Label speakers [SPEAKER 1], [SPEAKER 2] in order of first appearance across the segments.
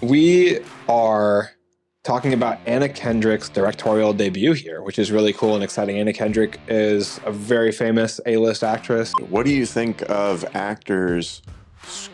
[SPEAKER 1] We are talking about Anna Kendrick's directorial debut here, which is really cool and exciting. Anna Kendrick is a very famous A-list actress.
[SPEAKER 2] What do you think of actors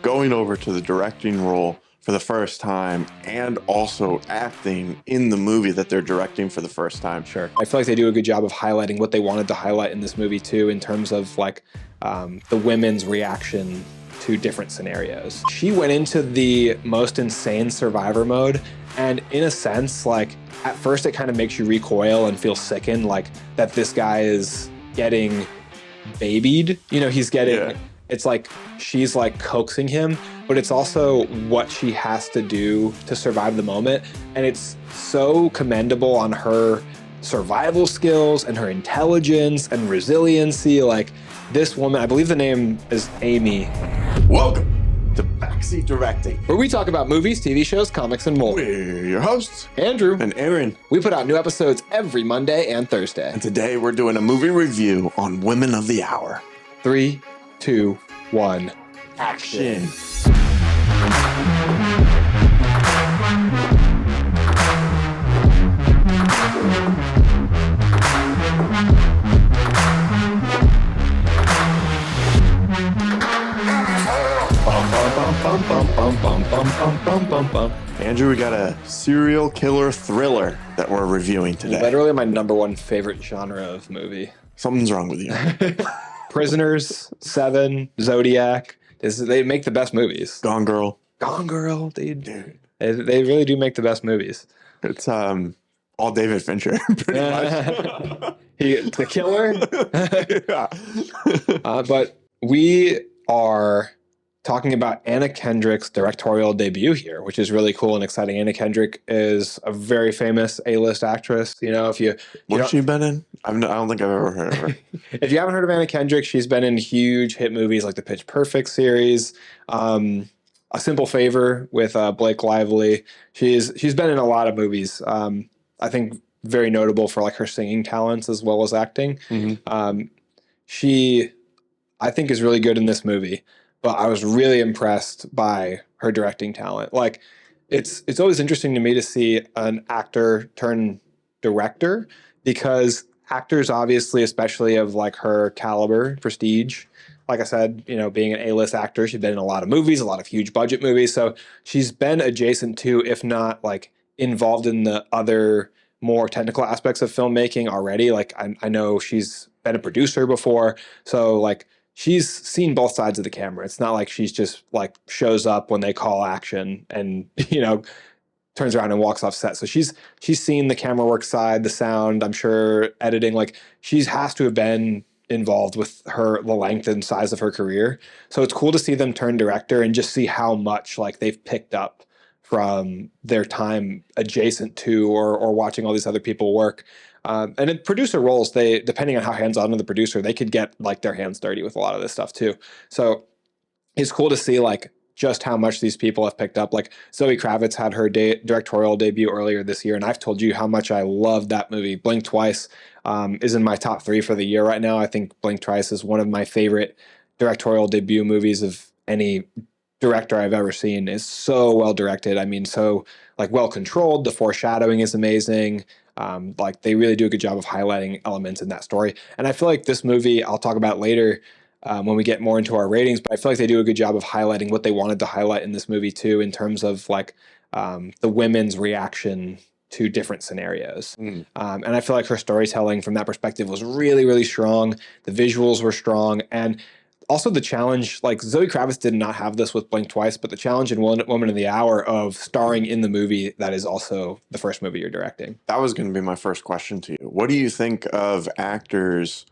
[SPEAKER 2] going over to the directing role for the first time and also acting in the movie that they're directing for the first time?
[SPEAKER 1] Sure. I feel like they do a good job of highlighting what they wanted to highlight in this movie too, in terms of like the women's reaction to different scenarios. She went into the most insane survivor mode, and in a sense, like at first it kind of makes you recoil and feel sickened, like that this guy is getting babied. You know, he's getting, it's like she's like coaxing him, but it's also what she has to do to survive the moment. And it's so commendable on her survival skills and her intelligence and resiliency. Like this woman, I believe the name is Amy.
[SPEAKER 2] Welcome to Backseat Directing,
[SPEAKER 1] where we talk about movies, TV shows, comics, and more.
[SPEAKER 2] We're your hosts,
[SPEAKER 1] Andrew
[SPEAKER 2] and Aaron.
[SPEAKER 1] We put out new episodes every Monday and Thursday.
[SPEAKER 2] And today we're doing a movie review on Women of the Hour.
[SPEAKER 1] 3, 2, 1, action.
[SPEAKER 2] Andrew, we got a serial killer thriller that we're reviewing today.
[SPEAKER 1] Literally my number one favorite genre of movie.
[SPEAKER 2] Something's wrong with you.
[SPEAKER 1] Prisoners, Seven, Zodiac. They make the best movies.
[SPEAKER 2] Gone Girl.
[SPEAKER 1] Gone Girl, dude. They really do make the best movies.
[SPEAKER 2] It's all David Fincher, pretty much.
[SPEAKER 1] The killer.
[SPEAKER 2] Yeah.
[SPEAKER 1] But we are talking about Anna Kendrick's directorial debut here, which is really cool and exciting. Anna Kendrick is a very famous A-list actress. You know,
[SPEAKER 2] what's she been in? I don't think I've ever heard of her.
[SPEAKER 1] If you haven't heard of Anna Kendrick, she's been in huge hit movies like the Pitch Perfect series, A Simple Favor with Blake Lively. She's been in a lot of movies. I think very notable for like her singing talents as well as acting.
[SPEAKER 2] Mm-hmm.
[SPEAKER 1] She, I think, is really good in this movie. But I was really impressed by her directing talent. Like, it's always interesting to me to see an actor turn director, because actors, obviously, especially of like her caliber, prestige, like I said, you know, being an A-list actor, she's been in a lot of movies, a lot of huge budget movies. So she's been adjacent to, if not like involved in the other more technical aspects of filmmaking already. Like I know she's been a producer before. So like, she's seen both sides of the camera. It's not like she's just like shows up when they call action and, you know, turns around and walks off set. So she's seen the camera work side, the sound, I'm sure editing. Like she has to have been involved with the length and size of her career. So it's cool to see them turn director and just see how much like they've picked up from their time adjacent to or watching all these other people work. And in producer roles, they, depending on how hands-on of the producer, they could get like their hands dirty with a lot of this stuff too. So it's cool to see like just how much these people have picked up. Like Zoe Kravitz had her directorial debut earlier this year, and I've told you how much I love that movie. Blink Twice is in my top 3 for the year right now. I think Blink Twice is one of my favorite directorial debut movies of any director I've ever seen. Is so well directed. I mean, so like well controlled. The foreshadowing is amazing. Like they really do a good job of highlighting elements in that story. And I feel like this movie, I'll talk about later when we get more into our ratings, but I feel like they do a good job of highlighting what they wanted to highlight in this movie too, in terms of like the women's reaction to different scenarios. And I feel like her storytelling from that perspective was really, really strong. The visuals were strong. And also the challenge, like Zoe Kravitz did not have this with Blink Twice, but the challenge in Woman of the Hour of starring in the movie that is also the first movie you're directing.
[SPEAKER 2] That was going to be my first question to you. What do you think of actors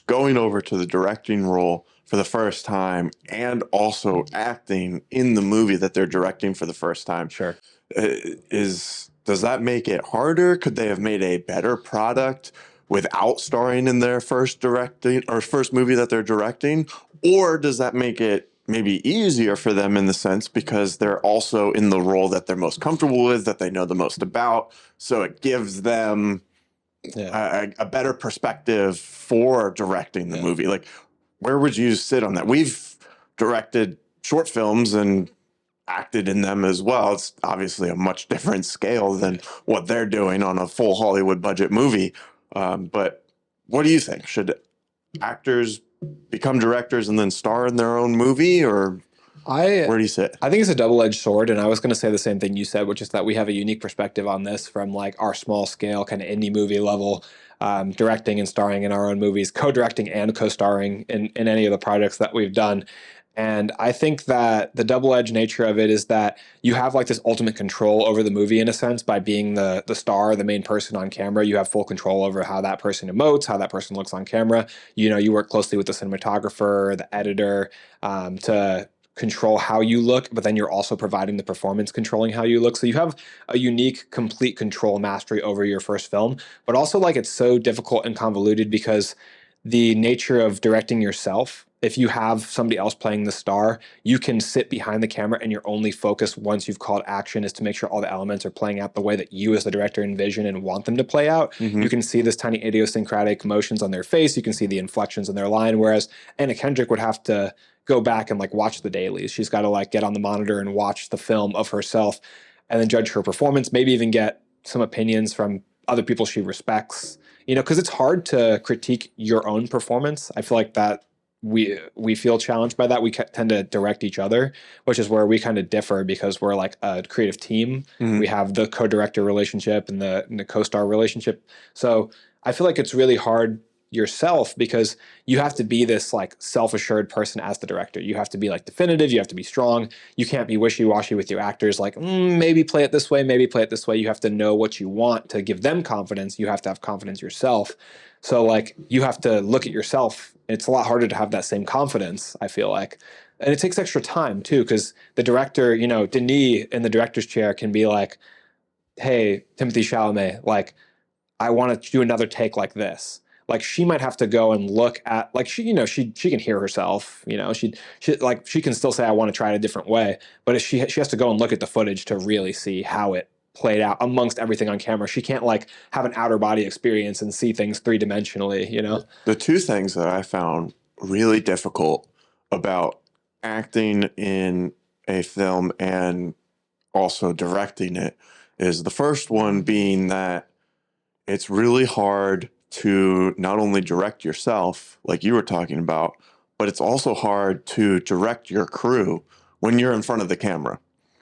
[SPEAKER 2] going over to the directing role for the first time and also acting in the movie that they're directing for the first time?
[SPEAKER 1] Sure.
[SPEAKER 2] Does that make it harder? Could they have made a better product without starring in their first movie that they're directing? Or does that make it maybe easier for them in the sense because they're also in the role that they're most comfortable with, that they know the most about, so it gives them a better perspective for directing the movie? Like, where would you sit on that? We've directed short films, and acted in them as well. It's obviously a much different scale than what they're doing on a full Hollywood budget movie. But what do you think? Should actors become directors and then star in their own movie, or
[SPEAKER 1] I
[SPEAKER 2] where do you sit?
[SPEAKER 1] I think it's a double-edged sword, and I was going to say the same thing you said, which is that we have a unique perspective on this from like our small scale kind of indie movie level, directing and starring in our own movies, co-directing and co-starring in any of the projects that we've done. And I think that the double-edged nature of it is that you have like this ultimate control over the movie in a sense by being the star, the main person on camera. You have full control over how that person emotes, how that person looks on camera. You know, you work closely with the cinematographer, the editor, to control how you look, but then you're also providing the performance controlling how you look. So you have a unique, complete control mastery over your first film, but also like it's so difficult and convoluted because the nature of directing yourself, if you have somebody else playing the star, you can sit behind the camera and your only focus once you've called action is to make sure all the elements are playing out the way that you as the director envision and want them to play out.
[SPEAKER 2] Mm-hmm.
[SPEAKER 1] You can see this tiny idiosyncratic motions on their face. You can see the inflections in their line. Whereas Anna Kendrick would have to go back and like watch the dailies. She's got to like get on the monitor and watch the film of herself and then judge her performance, maybe even get some opinions from other people she respects, you know, because it's hard to critique your own performance. I feel like that we feel challenged by that. We tend to direct each other, which is where we kind of differ because we're like a creative team.
[SPEAKER 2] Mm-hmm.
[SPEAKER 1] We have the co-director relationship and the co-star relationship. So I feel like it's really hard yourself because you have to be this like self-assured person as the director. You have to be like definitive, you have to be strong. You can't be wishy-washy with your actors like maybe play it this way, maybe play it this way. You have to know what you want to give them confidence. You have to have confidence yourself. So like you have to look at yourself. It's a lot harder to have that same confidence, I feel like. And it takes extra time too because the director, you know, Denis in the director's chair can be like, hey, Timothy Chalamet, like I want to do another take like this. Like she might have to go and look at like she, you know, she can hear herself, you know, she like she can still say I want to try it a different way, but if she has to go and look at the footage to really see how it played out amongst everything on camera. She can't like have an outer body experience and see things three-dimensionally, you know.
[SPEAKER 2] The two things that I found really difficult about acting in a film and also directing it is the first one being that it's really hard to not only direct yourself, like you were talking about, but it's also hard to direct your crew when you're in front of the camera.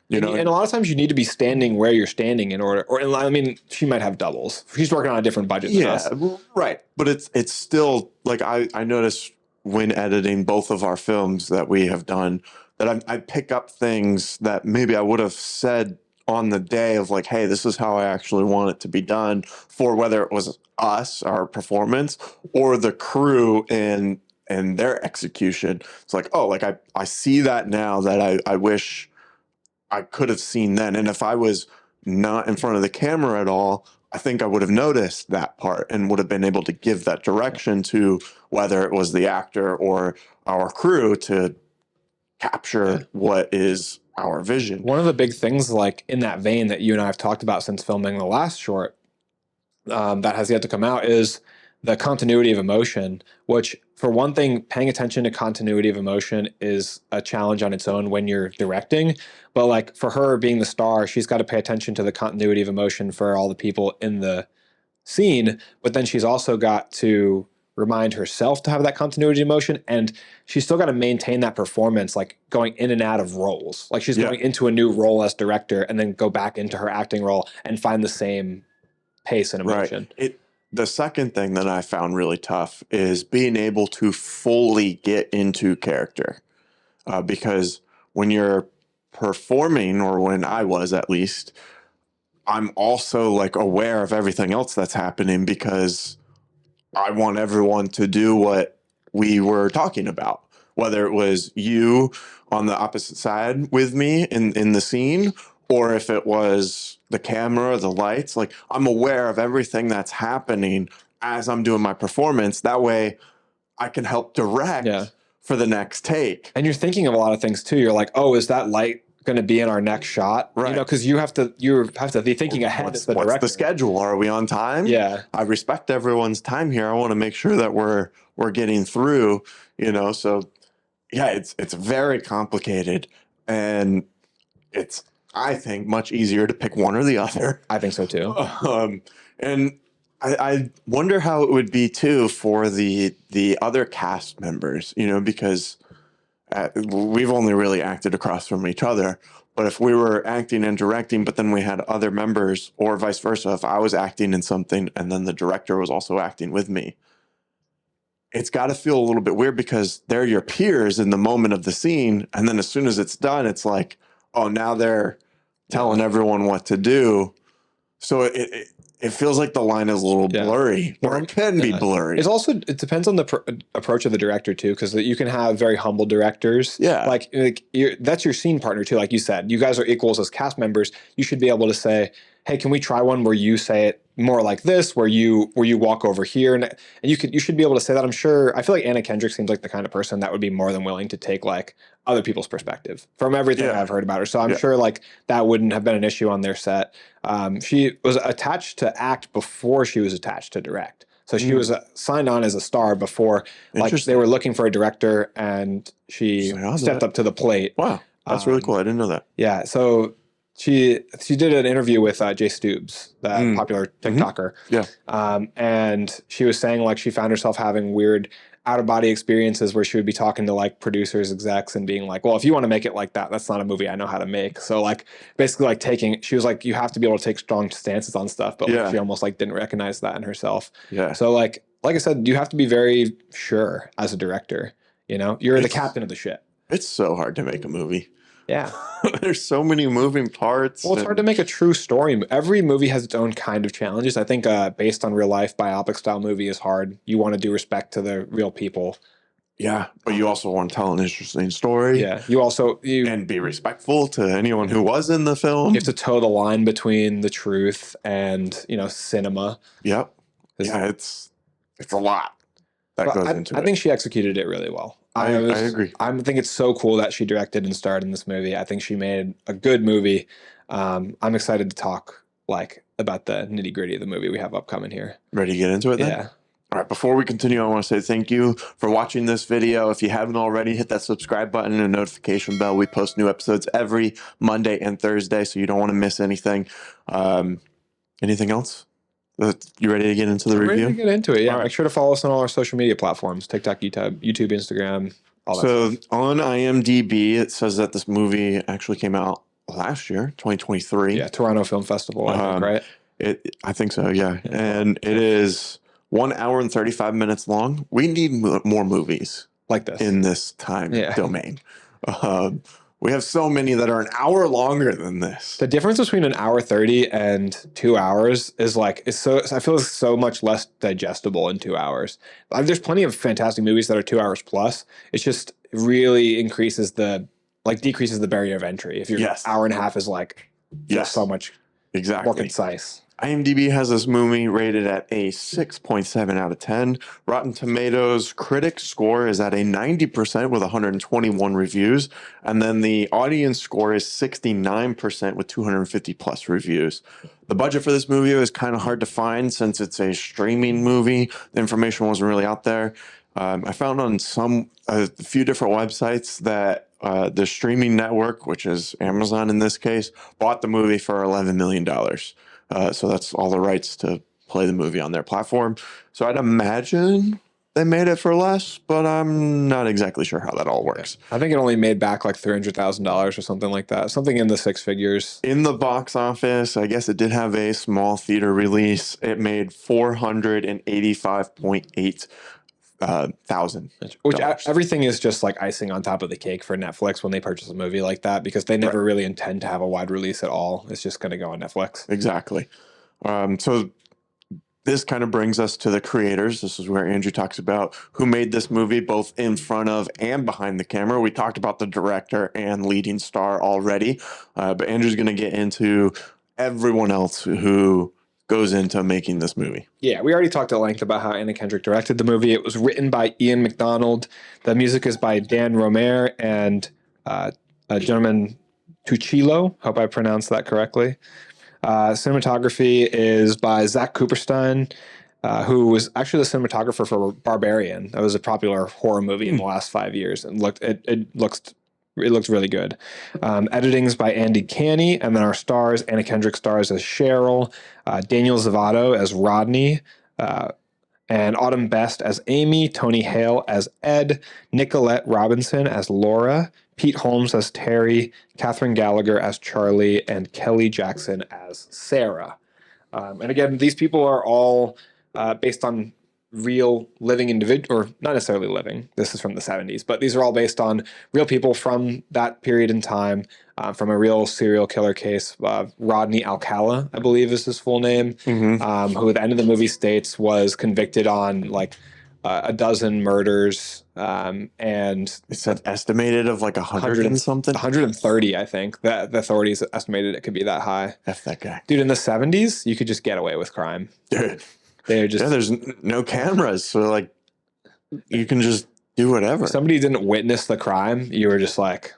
[SPEAKER 1] And a lot of times you need to be standing where you're standing in order, or I mean, she might have doubles. She's working on a different budget than us.
[SPEAKER 2] Right. But it's still like I noticed when editing both of our films that we have done that I pick up things that maybe I would have said on the day of like, hey, this is how I actually want it to be done for whether it was us, our performance, or the crew and their execution. It's like, oh, like I see that now that I wish I could have seen then. And if I was not in front of the camera at all, I think I would have noticed that part and would have been able to give that direction to whether it was the actor or our crew to capture what is our vision.
[SPEAKER 1] One of the big things, like in that vein that you and I have talked about since filming the last short that has yet to come out, is the continuity of emotion, which for one thing, paying attention to continuity of emotion is a challenge on its own when you're directing. But like for her being the star, she's got to pay attention to the continuity of emotion for all the people in the scene. But then she's also got to remind herself to have that continuity of emotion. And she's still got to maintain that performance, like going in and out of roles. Like she's going into a new role as director and then go back into her acting role and find the same pace and emotion.
[SPEAKER 2] Right. The second thing that I found really tough is being able to fully get into character. Because when you're performing, or when I was at least, I'm also like aware of everything else that's happening because I want everyone to do what we were talking about. Whether it was you on the opposite side with me in the scene, or if it was the camera, the lights, like I'm aware of everything that's happening as I'm doing my performance. That way I can help direct for the next take.
[SPEAKER 1] And you're thinking of a lot of things too. You're like, oh, is that light going to be in our next shot?
[SPEAKER 2] Right.
[SPEAKER 1] You know, because you have to be thinking ahead as the director.
[SPEAKER 2] What's the schedule? Are we on time?
[SPEAKER 1] Yeah.
[SPEAKER 2] I respect everyone's time here. I want to make sure that we're getting through, you know, so yeah, it's very complicated. And it's, I think, much easier to pick one or the other.
[SPEAKER 1] I think so too.
[SPEAKER 2] And I wonder how it would be too for the other cast members, you know, because we've only really acted across from each other. But if we were acting and directing, but then we had other members, or vice versa, if I was acting in something and then the director was also acting with me, it's got to feel a little bit weird because they're your peers in the moment of the scene. And then as soon as it's done, it's like, oh, now they're telling everyone what to do. So it feels like the line is a little blurry, or it can be blurry.
[SPEAKER 1] It depends on the approach of the director too, because you can have very humble directors.
[SPEAKER 2] Yeah.
[SPEAKER 1] Like that's your scene partner too. Like you said, you guys are equals as cast members. You should be able to say, hey, can we try one where you say it more like this, where you walk over here, and you should be able to say that. I'm sure. I feel like Anna Kendrick seems like the kind of person that would be more than willing to take like other people's perspective from everything I've heard about her. So I'm sure like that wouldn't have been an issue on their set. She was attached to act before she was attached to direct. So she was signed on as a star before, like they were looking for a director, and she stepped up to the plate.
[SPEAKER 2] Wow, that's really cool. I didn't know that.
[SPEAKER 1] Yeah, so she did an interview with Jay Stoops, that popular TikToker.
[SPEAKER 2] Yeah,
[SPEAKER 1] and she was saying like she found herself having weird out of body experiences where she would be talking to like producers, execs, and being like, well, if you want to make it like that, that's not a movie I know how to make. So like basically like she was like, you have to be able to take strong stances on stuff, but like, she almost like didn't recognize that in herself.
[SPEAKER 2] Yeah.
[SPEAKER 1] So like I said, you have to be very sure as a director, you know, you're the captain of the ship.
[SPEAKER 2] It's so hard to make a movie.
[SPEAKER 1] Yeah.
[SPEAKER 2] There's so many moving parts.
[SPEAKER 1] Well, it's hard to make a true story. Every movie has its own kind of challenges. I think based on real life, biopic style movie is hard. You want to do respect to the real people.
[SPEAKER 2] Yeah, but you also want to tell an interesting story.
[SPEAKER 1] Yeah, you
[SPEAKER 2] and be respectful to anyone who was in the film.
[SPEAKER 1] You have to toe the line between the truth and, you know, cinema.
[SPEAKER 2] Yep. Yeah, it's a lot that goes into it.
[SPEAKER 1] I think she executed it really well.
[SPEAKER 2] I agree.
[SPEAKER 1] I think it's so cool that she directed and starred in this movie. I think she made a good movie. I'm excited to talk like about the nitty gritty of the movie we have upcoming here.
[SPEAKER 2] Ready to get into it then?
[SPEAKER 1] Yeah.
[SPEAKER 2] All right, before we continue, I want to say thank you for watching this video. If you haven't already, hit that subscribe button and notification bell. We post new episodes every Monday and Thursday, so you don't want to miss anything. Anything else? You ready to get into the review?
[SPEAKER 1] Ready to get into it, yeah. Right. Make sure to follow us on all our social media platforms, TikTok, YouTube, Instagram, all that stuff.
[SPEAKER 2] So on IMDb, it says that this movie actually came out last year, 2023.
[SPEAKER 1] Yeah, Toronto Film Festival, I think, right?
[SPEAKER 2] I think so, yeah. And it is 1 hour and 35 minutes long. We need more movies
[SPEAKER 1] like this
[SPEAKER 2] in this time domain. We have so many that are an hour longer than this.
[SPEAKER 1] The difference between an hour 30 and 2 hours is like, I feel it's so much less digestible in 2 hours. There's plenty of fantastic movies that are 2 hours plus. It's just really decreases the barrier of entry. If your hour and a half is like just so much more concise.
[SPEAKER 2] IMDb has this movie rated at a 6.7 out of 10. Rotten Tomatoes critic score is at a 90% with 121 reviews. And then the audience score is 69% with 250 plus reviews. The budget for this movie is kind of hard to find since it's a streaming movie. The information wasn't really out there. I found on a few different websites that the streaming network, which is Amazon in this case, bought the movie for $11 million. So that's all the rights to play the movie on their platform. So I'd imagine they made it for less, but I'm not exactly sure how that all works.
[SPEAKER 1] I think it only made back like $300,000 or something like that. Something in the six figures.
[SPEAKER 2] In the box office, I guess it did have a small theater release. It made $485.8 thousand.
[SPEAKER 1] Which everything is just like icing on top of the cake for Netflix when they purchase a movie like that, because they never really intend to have a wide release at all. It's just going to go on Netflix.
[SPEAKER 2] Exactly. So this kind of brings us to the creators. This is where Andrew talks about who made this movie, both in front of and behind the camera. We talked about the director and leading star already, but Andrew's going to get into everyone else who goes into making this movie.
[SPEAKER 1] Yeah, we already talked at length about how Anna Kendrick directed the movie. It was written by Ian McDonald. The music is by Dan Romer and a gentleman, Tuchilo. Hope I pronounced that correctly. Cinematography is by Zach Cooperstein, who was actually the cinematographer for Barbarian. That was a popular horror movie in the last 5 years, and it looks It looked really good. Editing's by Andy Canny, and then our stars: Anna Kendrick stars as Cheryl, Daniel Zavato as Rodney, uh, and Autumn Best as Amy, Tony Hale as Ed, Nicolette Robinson as Laura, Pete Holmes as Terry, Catherine Gallagher as Charlie, and Kelly Jackson as Sarah. And again, these people are all based on real living individual, or not necessarily living. This is from the 70s, but these are all based on real people from that period in time, from a real serial killer case. Rodney Alcala, I believe is his full name, who at the end of the movie states was convicted on like a dozen murders, and
[SPEAKER 2] It said estimated of like 100 and something.
[SPEAKER 1] 130, I think. The authorities estimated it could be that high.
[SPEAKER 2] F that guy.
[SPEAKER 1] Dude, in the 70s, you could just get away with crime.
[SPEAKER 2] Dude.
[SPEAKER 1] They're just,
[SPEAKER 2] Yeah, there's no cameras, so like you can just do whatever.
[SPEAKER 1] if somebody didn't witness the crime, you were just like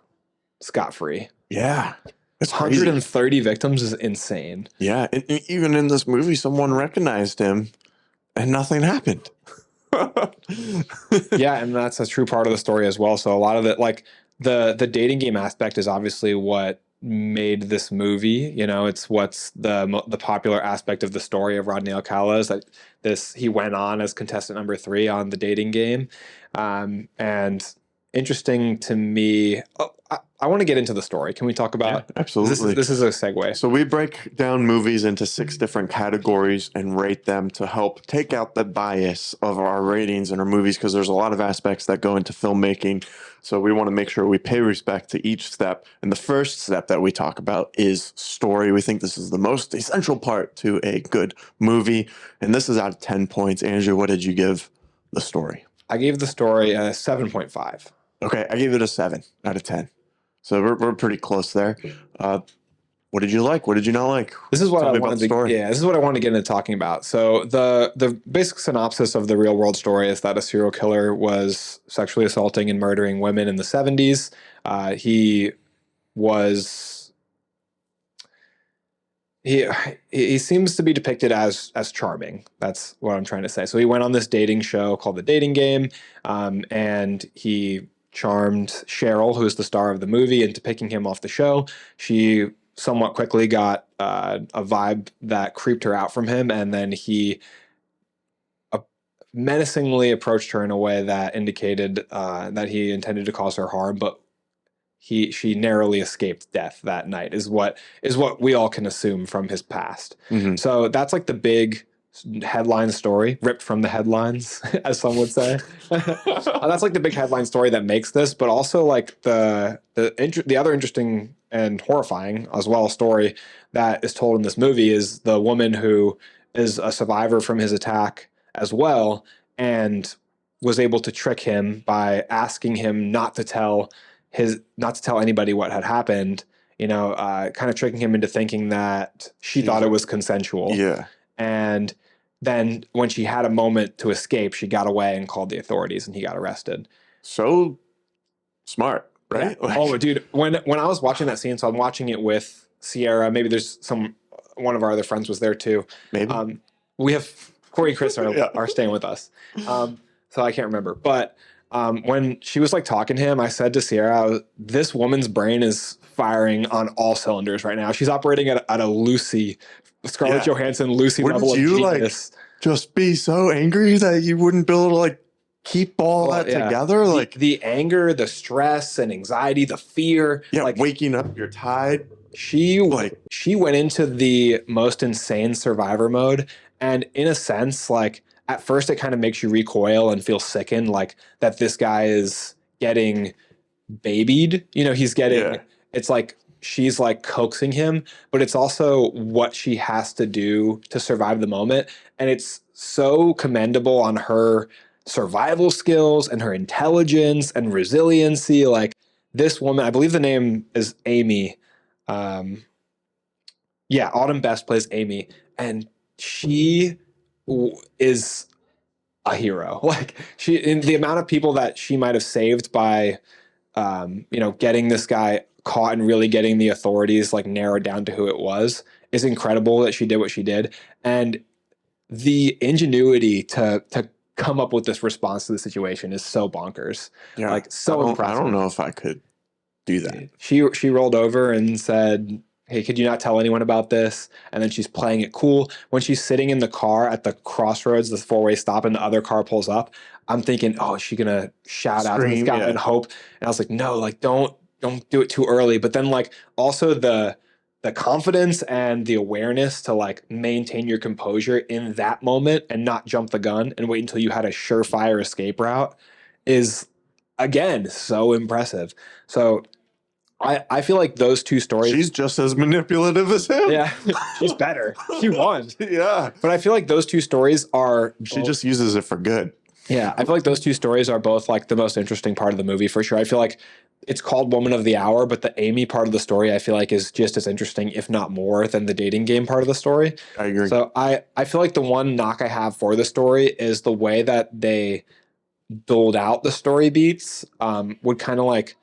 [SPEAKER 1] scot-free.
[SPEAKER 2] Yeah. It's crazy.
[SPEAKER 1] 130 victims is insane.
[SPEAKER 2] Yeah, and even in this movie, someone recognized him and nothing happened.
[SPEAKER 1] Yeah, and that's a true part of the story as well. So a lot of it, like the dating game aspect is obviously what made this movie. You know, it's what's the popular aspect of the story of Rodney Alcala is that he went on as contestant number 3 on the dating game. And interesting to me, I want to get into the story. Can we talk about?
[SPEAKER 2] Yeah, absolutely.
[SPEAKER 1] This is a segue.
[SPEAKER 2] So we break down movies into 6 different categories and rate them to help take out the bias of our ratings in our movies, because there's a lot of aspects that go into filmmaking. So we want to make sure we pay respect to each step. And the first step that we talk about is story. We think this is the most essential part to a good movie. And this is out of 10 points. Andrew, what did you give the story?
[SPEAKER 1] I gave the story a 7.5.
[SPEAKER 2] Okay, I gave it a 7 out of 10. So we're pretty close there. What did you like? What did you not like?
[SPEAKER 1] This is what
[SPEAKER 2] Tell
[SPEAKER 1] I
[SPEAKER 2] me about
[SPEAKER 1] wanted
[SPEAKER 2] the
[SPEAKER 1] to.
[SPEAKER 2] story.
[SPEAKER 1] Yeah, this is what I wanted to get into talking about. So the basic synopsis of the real world story is that a serial killer was sexually assaulting and murdering women in the 70s. He seems to be depicted as charming. That's what I'm trying to say. So he went on this dating show called The Dating Game, and he charmed Cheryl, who's the star of the movie, into picking him off the show. She somewhat quickly got a vibe that creeped her out from him, and then he menacingly approached her in a way that indicated that he intended to cause her harm, but she narrowly escaped death that night is what we all can assume from his past.
[SPEAKER 2] Mhm.
[SPEAKER 1] So that's like the big headline story, ripped from the headlines, as some would say. That's like the big headline story that makes this, but also like the other interesting and horrifying as well story that is told in this movie is the woman who is a survivor from his attack as well, and was able to trick him by asking him not to tell anybody what had happened, kind of tricking him into thinking that she thought it was consensual.
[SPEAKER 2] Yeah.
[SPEAKER 1] And then when she had a moment to escape, she got away and called the authorities, and he got arrested.
[SPEAKER 2] So smart, right?
[SPEAKER 1] Yeah. Oh, dude, when I was watching that scene, so I'm watching it with Sierra, maybe there's one of our other friends was there too.
[SPEAKER 2] Maybe.
[SPEAKER 1] We have Corey and Chris
[SPEAKER 2] Yeah.
[SPEAKER 1] are staying with us. So I can't remember. But when she was like talking to him, I said to Sierra, this woman's brain is firing on all cylinders right now. She's operating at a Lucy, Scarlett Johansson, Lucy level of genius.
[SPEAKER 2] Just be so angry that you wouldn't be able to like keep all that together? Like
[SPEAKER 1] the anger, the stress and anxiety, the fear.
[SPEAKER 2] Yeah,
[SPEAKER 1] like
[SPEAKER 2] waking up, you're tired.
[SPEAKER 1] She went into the most insane survivor mode. And in a sense, like at first it kind of makes you recoil and feel sickened, like that this guy is getting babied. He's getting, it's like she's like coaxing him, but it's also what she has to do to survive the moment. And it's so commendable on her survival skills and her intelligence and resiliency. Like this woman, I believe the name is Amy. Autumn Best plays Amy, and she is a hero. Like in the amount of people that she might have saved by, getting this guy caught and really getting the authorities like narrowed down to who it was is incredible that she did what she did. And the ingenuity to come up with this response to the situation is so bonkers.
[SPEAKER 2] Yeah.
[SPEAKER 1] Like so impressive.
[SPEAKER 2] I don't know if I could do that.
[SPEAKER 1] She rolled over and said, "Hey, could you not tell anyone about this?" And then she's playing it cool. When she's sitting in the car at the crossroads, the four-way stop, and the other car pulls up, I'm thinking, "Oh, is she gonna shout out to this
[SPEAKER 2] Scream,
[SPEAKER 1] guy
[SPEAKER 2] yeah.
[SPEAKER 1] and hope?" And I was like, "No, like don't do it too early." But then like also the confidence and the awareness to like maintain your composure in that moment and not jump the gun and wait until you had a surefire escape route is again so impressive. So I feel like those two stories.
[SPEAKER 2] She's just as manipulative as him.
[SPEAKER 1] Yeah, she's better. She won.
[SPEAKER 2] Yeah.
[SPEAKER 1] But I feel like those two stories are.
[SPEAKER 2] She just uses it for good.
[SPEAKER 1] Yeah, I feel like those two stories are both like the most interesting part of the movie for sure. I feel like it's called Woman of the Hour, but the Amy part of the story I feel like is just as interesting, if not more, than the dating game part of the story.
[SPEAKER 2] I agree.
[SPEAKER 1] So I feel like the one knock I have for the story is the way that they doled out the story beats would kind of like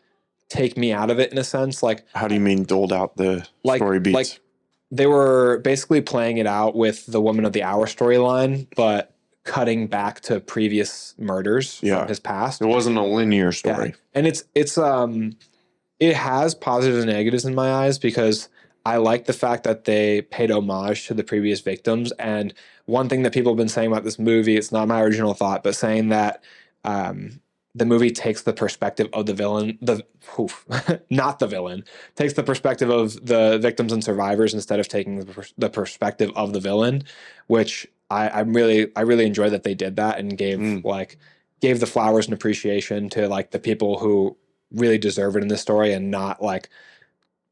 [SPEAKER 1] take me out of it in a sense. Like,
[SPEAKER 2] how do you mean doled out the
[SPEAKER 1] like
[SPEAKER 2] story beats?
[SPEAKER 1] like they were basically playing it out with the Woman of the Hour storyline, but cutting back to previous murders from his past.
[SPEAKER 2] It wasn't a linear story.
[SPEAKER 1] Yeah. And it has positives and negatives in my eyes because I like the fact that they paid homage to the previous victims. And one thing that people have been saying about this movie, it's not my original thought, but saying that the movie takes the perspective of the villain, not the villain, takes the perspective of the victims and survivors instead of taking the perspective of the villain, which I really enjoy that they did that and gave the flowers and appreciation to like the people who really deserve it in this story and not like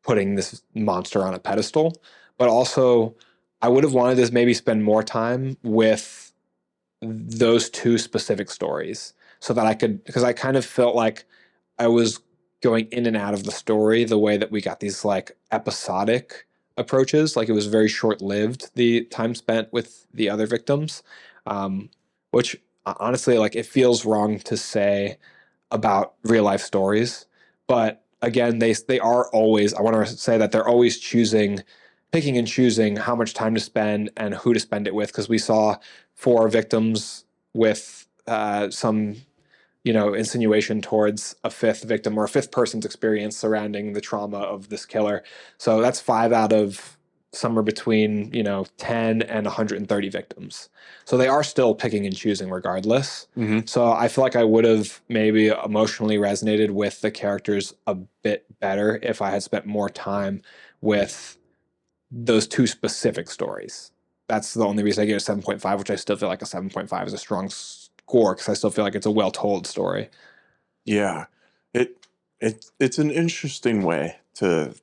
[SPEAKER 1] putting this monster on a pedestal. But also, I would have wanted to maybe spend more time with those two specific stories so that I could, because I kind of felt like I was going in and out of the story the way that we got these like episodic approaches. Like it was very short lived, the time spent with the other victims, which honestly, like it feels wrong to say about real life stories. But again, they are always, I want to say that they're always picking and choosing how much time to spend and who to spend it with. Because we saw 4 victims with some insinuation towards a 5th victim or a 5th person's experience surrounding the trauma of this killer. So that's 5 out of somewhere between 10 and 130 victims. So they are still picking and choosing regardless.
[SPEAKER 2] Mm-hmm.
[SPEAKER 1] So I feel like I would have maybe emotionally resonated with the characters a bit better if I had spent more time with those 2 specific stories. That's the only reason I gave it a 7.5, which I still feel like a 7.5 is a strong score because I still feel like it's a well-told story.
[SPEAKER 2] Yeah, it's an interesting way to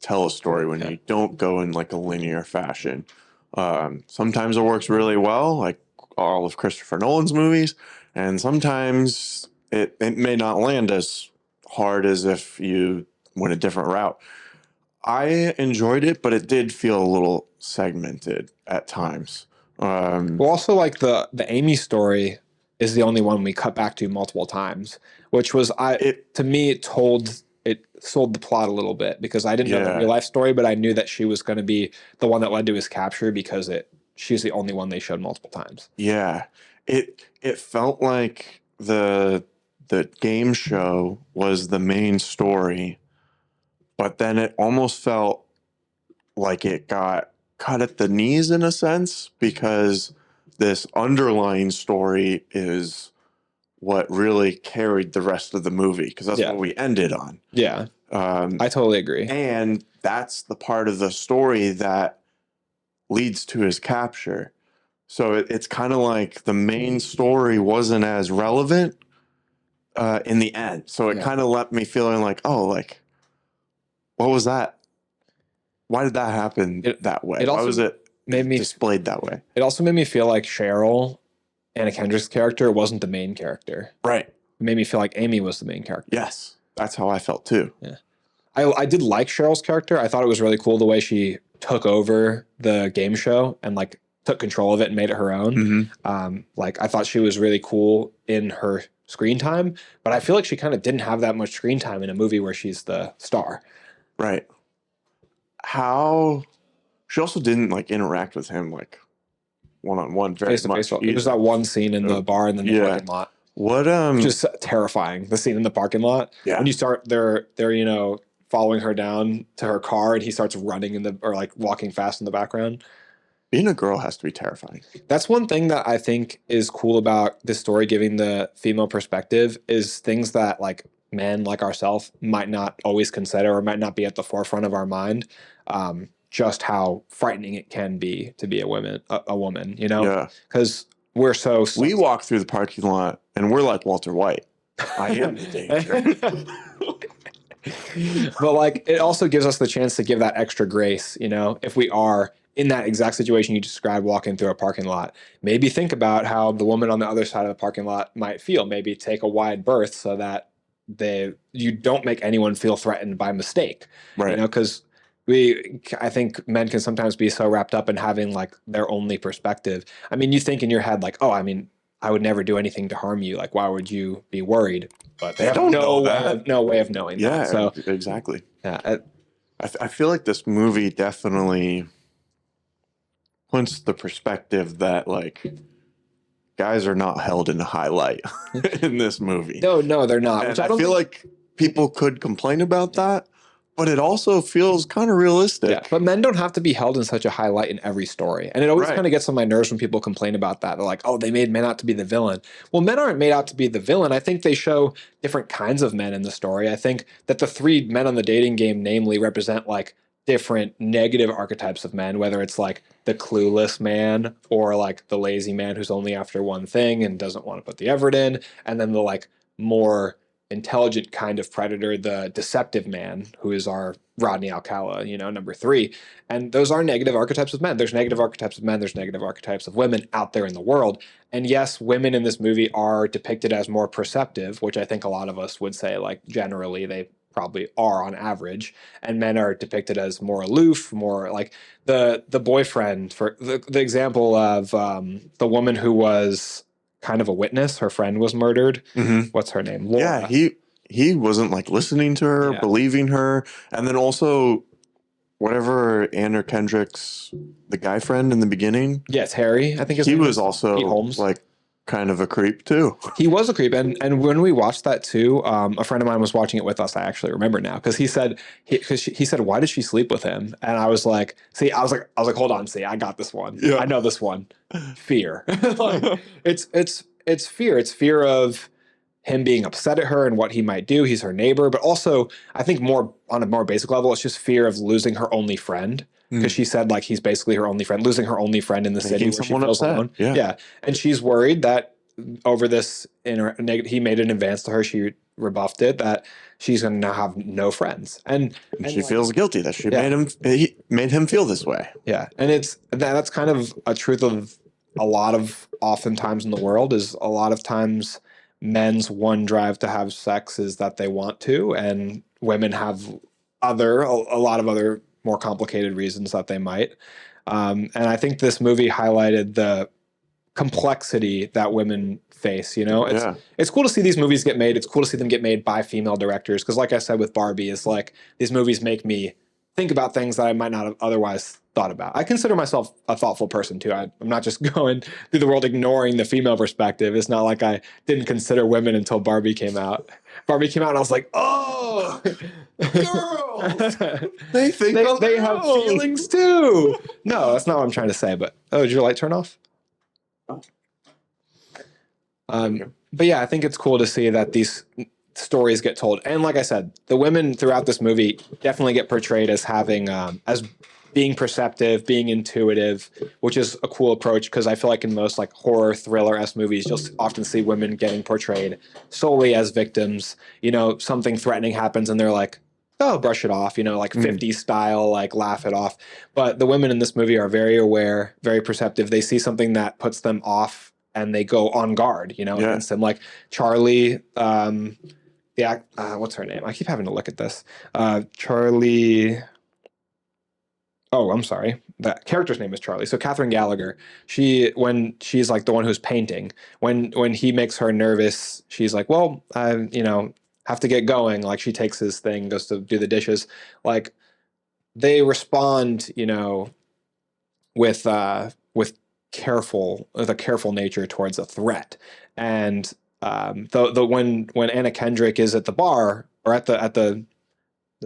[SPEAKER 2] tell a story when you don't go in like a linear fashion. Sometimes it works really well, like all of Christopher Nolan's movies, and sometimes it may not land as hard as if you went a different route. I enjoyed it, but it did feel a little segmented at times.
[SPEAKER 1] Well, also like the Amy story is the only one we cut back to multiple times, which was to me it sold the plot a little bit because I didn't know the real life story, but I knew that she was going to be the one that led to his capture because she's the only one they showed multiple times.
[SPEAKER 2] Yeah, it felt like the game show was the main story, but then it almost felt like it got cut at the knees in a sense because this underlying story is what really carried the rest of the movie because that's what we ended on.
[SPEAKER 1] Yeah, I totally agree.
[SPEAKER 2] And that's the part of the story that leads to his capture. So it's kind of like the main story wasn't as relevant in the end. So it kind of left me feeling like, oh, like, what was that? Why did that happen that way? Why was it displayed that way?
[SPEAKER 1] It also made me feel like Cheryl, Anna Kendrick's character, wasn't the main character.
[SPEAKER 2] Right.
[SPEAKER 1] It made me feel like Amy was the main character.
[SPEAKER 2] Yes. That's how I felt too.
[SPEAKER 1] Yeah. I did like Cheryl's character. I thought it was really cool the way she took over the game show and like took control of it and made it her own.
[SPEAKER 2] Mm-hmm.
[SPEAKER 1] Like I thought she was really cool in her screen time, but I feel like she kind of didn't have that much screen time in a movie where she's the star.
[SPEAKER 2] Right. How she also didn't like interact with him like one-on-one very
[SPEAKER 1] Face to
[SPEAKER 2] much.
[SPEAKER 1] face. There's that one scene in the bar and then the parking lot.
[SPEAKER 2] What
[SPEAKER 1] which is terrifying. The scene in the parking lot
[SPEAKER 2] yeah.
[SPEAKER 1] when you start, they're following her down to her car, and he starts running or like walking fast in the background.
[SPEAKER 2] Being a girl has to be terrifying.
[SPEAKER 1] That's one thing that I think is cool about this story, giving the female perspective, is things that like men like ourselves might not always consider or might not be at the forefront of our mind. Just how frightening it can be to be a woman,
[SPEAKER 2] Yeah.
[SPEAKER 1] because we're so
[SPEAKER 2] We walk through the parking lot and we're like Walter White. I am the danger.
[SPEAKER 1] but like it also gives us the chance to give that extra grace, if we are in that exact situation you described, walking through a parking lot. Maybe think about how the woman on the other side of the parking lot might feel. Maybe take a wide berth so that you don't make anyone feel threatened by mistake.
[SPEAKER 2] Right.
[SPEAKER 1] Because I think men can sometimes be so wrapped up in having like their only perspective. I mean, you think in your head like, oh, I mean, I would never do anything to harm you. Like, why would you be worried? But they have
[SPEAKER 2] don't know that.
[SPEAKER 1] no way of knowing
[SPEAKER 2] Yeah,
[SPEAKER 1] that. So
[SPEAKER 2] exactly.
[SPEAKER 1] yeah,
[SPEAKER 2] I feel like this movie definitely points the perspective that like guys are not held in high light in this movie.
[SPEAKER 1] no, they're not.
[SPEAKER 2] And
[SPEAKER 1] Which I
[SPEAKER 2] I
[SPEAKER 1] don't
[SPEAKER 2] feel
[SPEAKER 1] think,
[SPEAKER 2] like people could complain about that, but it also feels kind of realistic.
[SPEAKER 1] yeah, but men don't have to be held in such a high light in every story. And it always
[SPEAKER 2] Right.
[SPEAKER 1] kind of gets on my nerves when people complain about that. They're like, oh, they made men out to be the villain. Well, men aren't made out to be the villain. I think they show different kinds of men in the story. I think that the three men on the dating game, namely, represent like different negative archetypes of men, whether it's like the clueless man or like the lazy man who's only after one thing and doesn't want to put the effort in, and then the like more intelligent kind of predator, the deceptive man, who is our Rodney Alcala, number three. And those are negative archetypes of men. There's negative archetypes of men, there's negative archetypes of women out there in the world. And yes, women in this movie are depicted as more perceptive, which I think a lot of us would say, like, generally they probably are on average, and men are depicted as more aloof, more like the boyfriend, for the example of the woman who was kind of a witness. Her friend was murdered.
[SPEAKER 2] Mm-hmm.
[SPEAKER 1] What's her name? Laura.
[SPEAKER 2] Yeah, he wasn't like listening to her,
[SPEAKER 1] Yeah.
[SPEAKER 2] believing her, and then also whatever Anna Kendrick's the guy friend in the beginning.
[SPEAKER 1] Yes, Harry. I think his
[SPEAKER 2] He
[SPEAKER 1] name
[SPEAKER 2] was
[SPEAKER 1] is
[SPEAKER 2] also
[SPEAKER 1] Pete Holmes.
[SPEAKER 2] like kind of a creep too.
[SPEAKER 1] He was a creep, and when we watched that too, a friend of mine was watching it with us. I actually remember now because he said he said, why did she sleep with him? And I was like, see, I was like, hold on, see, I got this one.
[SPEAKER 2] Yeah.
[SPEAKER 1] I know this one. Fear. Like, it's fear. It's fear of him being upset at her and what he might do. He's her neighbor, but also I think more on a more basic level, it's just fear of losing her only friend. Because she said like he's basically her only friend, losing her only friend in the city where she feels alone. Yeah, and she's worried that over this he made an advance to her. She rebuffed it that she's going to now have no friends, and
[SPEAKER 2] she
[SPEAKER 1] like,
[SPEAKER 2] feels guilty that she made him feel this way.
[SPEAKER 1] Yeah, and that's kind of a truth of a lot of oftentimes in the world. Is a lot of times men's one drive to have sex is that they want to, and women have a lot of other more complicated reasons that they might. And I think this movie highlighted the complexity that women face. It's cool to see these movies get made. It's cool to see them get made by female directors, because like I said with Barbie, it's like these movies make me think about things that I might not have otherwise thought about. I consider myself a thoughtful person too. I'm not just going through the world ignoring the female perspective. It's not like I didn't consider women until Barbie came out. Barbie came out and I was like, oh,
[SPEAKER 2] girls, they think
[SPEAKER 1] they have feelings too. No, that's not what I'm trying to say. But did your light turn off? But yeah, I think it's cool to see that these stories get told. And like I said, the women throughout this movie definitely get portrayed as having, as being perceptive, being intuitive, which is a cool approach, because I feel like in most like horror thriller-esque movies, you'll often see women getting portrayed solely as victims. Something threatening happens and they're like, oh, brush it off, like 50s style, like laugh it off. But the women in this movie are very aware, very perceptive. They see something that puts them off and they go on guard, against them. Like Charlie, what's her name? I keep having to look at this. Charlie. Oh, I'm sorry. The character's name is Charlie. So Catherine Gallagher, when she's like the one who's painting, when he makes her nervous, she's like, well, I, have to get going. Like she takes his thing, goes to do the dishes. Like they respond, with a careful nature towards a threat. And the when Anna Kendrick is at the bar or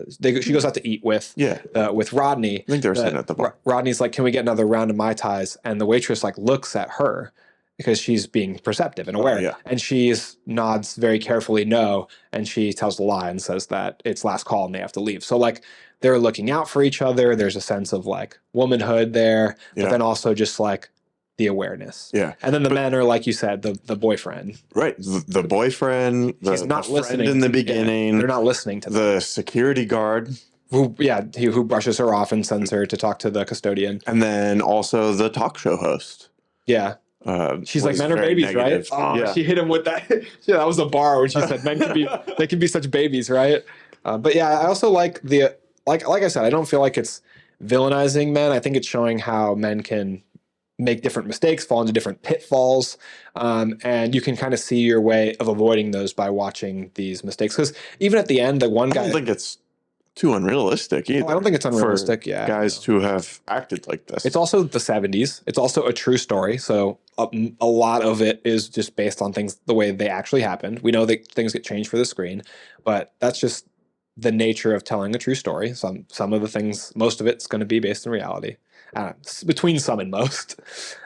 [SPEAKER 1] she goes out to eat
[SPEAKER 2] Yeah.
[SPEAKER 1] with Rodney.
[SPEAKER 2] I think they were sitting at the bar.
[SPEAKER 1] Rodney's like, "Can we get another round of Mai Tais?" And the waitress like looks at her because she's being perceptive and aware,
[SPEAKER 2] yeah.
[SPEAKER 1] and she nods very carefully no, and she tells a lie and says that it's last call and they have to leave. So like they're looking out for each other. There's a sense of like womanhood there, but
[SPEAKER 2] Yeah.
[SPEAKER 1] then also just like the awareness.
[SPEAKER 2] Yeah.
[SPEAKER 1] And then the men are, like you said, the boyfriend.
[SPEAKER 2] Right. The boyfriend,
[SPEAKER 1] He's not
[SPEAKER 2] the
[SPEAKER 1] listening
[SPEAKER 2] friend in the
[SPEAKER 1] Yeah,
[SPEAKER 2] beginning,
[SPEAKER 1] they're not listening to them.
[SPEAKER 2] the security guard,
[SPEAKER 1] who brushes her off and sends her to talk to the custodian.
[SPEAKER 2] and then also the talk show host.
[SPEAKER 1] Yeah. She's like,
[SPEAKER 2] was
[SPEAKER 1] men are
[SPEAKER 2] very
[SPEAKER 1] babies,
[SPEAKER 2] negative.
[SPEAKER 1] right? Oh,
[SPEAKER 2] Yeah.
[SPEAKER 1] she hit him with that. Yeah, that was a bar when she said men they can be such babies, right? But yeah, I also like like I said, I don't feel like it's villainizing men. I think it's showing how men can make different mistakes, fall into different pitfalls, and you can kind of see your way of avoiding those by watching these mistakes. Because even at the end, the one guy,
[SPEAKER 2] I don't think it's too unrealistic either.
[SPEAKER 1] I don't think it's unrealistic.
[SPEAKER 2] For
[SPEAKER 1] Yeah,
[SPEAKER 2] guys to have acted like this.
[SPEAKER 1] it's also the 70s. It's also a true story. So a lot of it is just based on things the way they actually happened. We know that things get changed for the screen, but that's just the nature of telling a true story. Some of the things, most of it's going to be based in reality. Between some and most.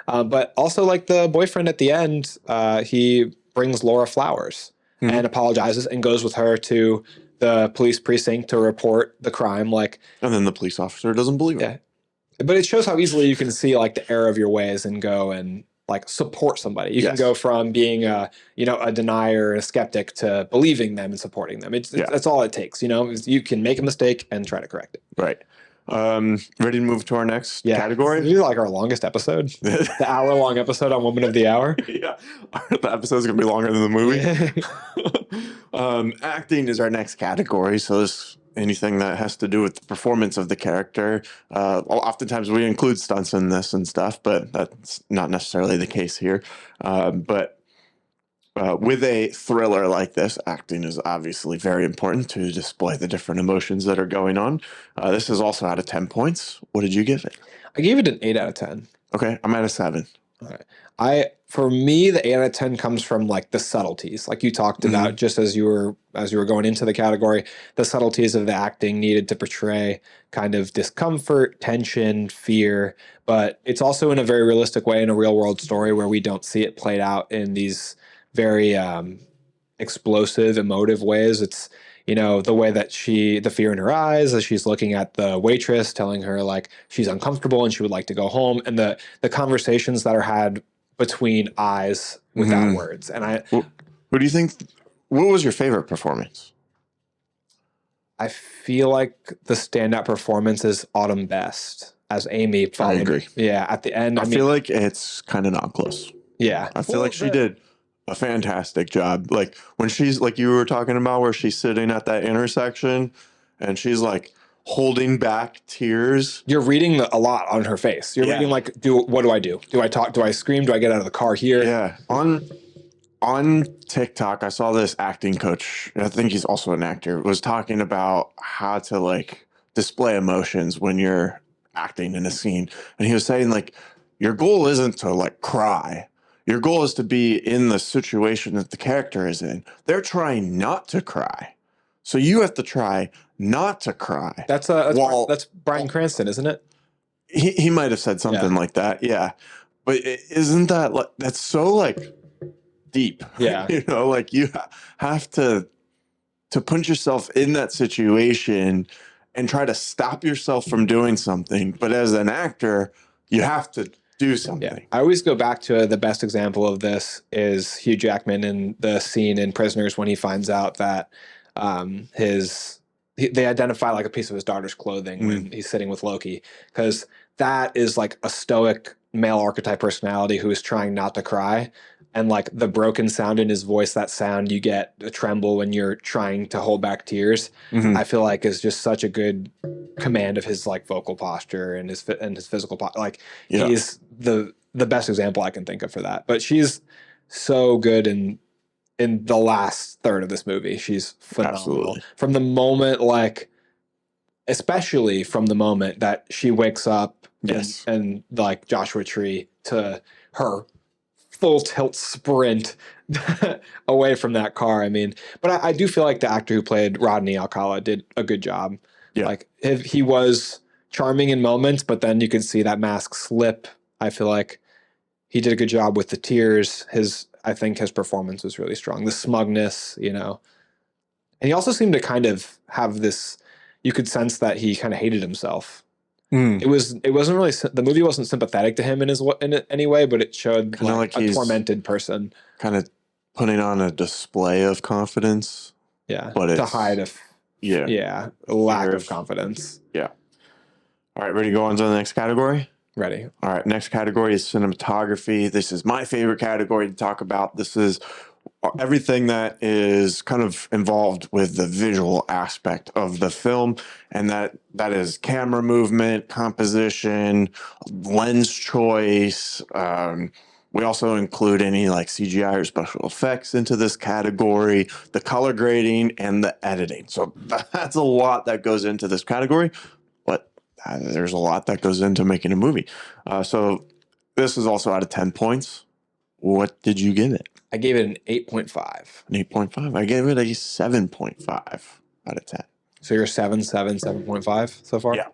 [SPEAKER 1] But also like the boyfriend at the end, he brings Laura flowers and apologizes and goes with her to the police precinct to report the crime. Like,
[SPEAKER 2] and then the police officer doesn't believe him.
[SPEAKER 1] yeah. But it shows how easily you can see like the error of your ways and go and like support somebody. You can go from being a denier, a skeptic, to believing them and supporting them. That's all it takes. You can make a mistake and try to correct it.
[SPEAKER 2] Right. Ready to move to our next category?
[SPEAKER 1] This is like our longest episode, the hour-long episode on Woman of the Hour.
[SPEAKER 2] Yeah, the episode's gonna be longer than the movie. Acting is our next category, so this anything that has to do with the performance of the character. Oftentimes we include stunts in this and stuff, but that's not necessarily the case here. But with a thriller like this, acting is obviously very important to display the different emotions that are going on. This is also out of 10 points. What did you give it?
[SPEAKER 1] I gave it an 8 out of 10.
[SPEAKER 2] Okay, I'm at a 7.
[SPEAKER 1] All right. For me, the 8 out of 10 comes from like the subtleties, like you talked about, just as you were going into the category. The subtleties of the acting needed to portray kind of discomfort, tension, fear, but it's also in a very realistic way in a real world story where we don't see it played out in these very explosive, emotive ways. It's the way that the fear in her eyes as she's looking at the waitress, telling her like she's uncomfortable and she would like to go home, and the conversations that are had between eyes without words. And
[SPEAKER 2] who do you think? What was your favorite performance?
[SPEAKER 1] I feel like the standout performance is Autumn Best as Amy.
[SPEAKER 2] I agree.
[SPEAKER 1] Yeah, at the end,
[SPEAKER 2] I feel like it's kind of not close.
[SPEAKER 1] Yeah,
[SPEAKER 2] I feel like she did a fantastic job. Like when she's like you were talking about, where she's sitting at that intersection and she's like holding back tears.
[SPEAKER 1] You're reading a lot on her face. You're reading like, what do I do? Do I talk? Do I scream? Do I get out of the car here?
[SPEAKER 2] Yeah. On TikTok, I saw this acting coach, I think he's also an actor, was talking about how to like display emotions when you're acting in a scene. And he was saying like, your goal isn't to like cry. Your goal is to be in the situation that the character is in. They're trying not to cry. So you have to try not to cry.
[SPEAKER 1] That's Bryan Cranston, isn't it?
[SPEAKER 2] He might have said something like that. Yeah. But isn't that like, that's so like deep.
[SPEAKER 1] Yeah.
[SPEAKER 2] Like you have to put yourself in that situation and try to stop yourself from doing something. But as an actor, you have to do something.
[SPEAKER 1] Yeah. I always go back to the best example of this is Hugh Jackman in the scene in Prisoners when he finds out that they identify like a piece of his daughter's clothing when he's sitting with Loki, because that is like a stoic male archetype personality who is trying not to cry. And like the broken sound in his voice, that sound you get a tremble when you're trying to hold back tears. I feel like is just such a good command of his like vocal posture and his physical posture. Like he's the best example I can think of for that. But she's so good in the last third of this movie. She's phenomenal.
[SPEAKER 2] Absolutely.
[SPEAKER 1] From the moment, like especially from the moment that she wakes up and like Joshua Tree to her full tilt sprint away from that car. I mean, but I do feel like the actor who played Rodney Alcala did a good job.
[SPEAKER 2] Yeah.
[SPEAKER 1] Like if he was charming in moments, but then you could see that mask slip. I feel like he did a good job with the tears. I think his performance was really strong. The smugness, and he also seemed to kind of have this. You could sense that he kind of hated himself.
[SPEAKER 2] Mm.
[SPEAKER 1] It wasn't really the movie wasn't sympathetic to him in any way, but it showed
[SPEAKER 2] Kind of
[SPEAKER 1] like
[SPEAKER 2] like
[SPEAKER 1] a
[SPEAKER 2] he's
[SPEAKER 1] tormented person.
[SPEAKER 2] kind of putting on a display of confidence,
[SPEAKER 1] Yeah,
[SPEAKER 2] but
[SPEAKER 1] to
[SPEAKER 2] it's
[SPEAKER 1] hide a lack
[SPEAKER 2] fear
[SPEAKER 1] of confidence.
[SPEAKER 2] yeah. All right, ready to go on to the next category?
[SPEAKER 1] Ready?
[SPEAKER 2] All right, next category is cinematography. This is my favorite category to talk about. This is everything that is kind of involved with the visual aspect of the film, and that is camera movement, composition, lens choice. We also include any like CGI or special effects into this category, the color grading, and the editing. So that's a lot that goes into this category, but there's a lot that goes into making a movie. So this is also out of 10 points. What did you give it?
[SPEAKER 1] I gave it an 8.5.
[SPEAKER 2] An 8.5. I gave it a 7.5 out of 10.
[SPEAKER 1] So you're 7.5 so far?
[SPEAKER 2] Yeah.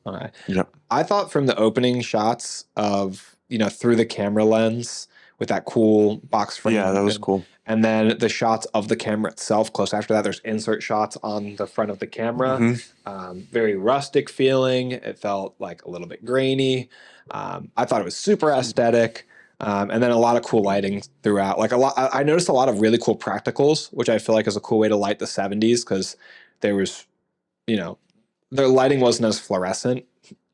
[SPEAKER 1] All right.
[SPEAKER 2] Yep.
[SPEAKER 1] I thought from the opening shots of, through the camera lens with that cool box frame.
[SPEAKER 2] Yeah, that was cool.
[SPEAKER 1] And then the shots of the camera itself, close after that, there's insert shots on the front of the camera.
[SPEAKER 2] Mm-hmm.
[SPEAKER 1] Very rustic feeling. It felt like a little bit grainy. I thought it was super aesthetic. And then a lot of cool lighting throughout. Like I noticed a lot of really cool practicals, which I feel like is a cool way to light the 70s because there was, their lighting wasn't as fluorescent,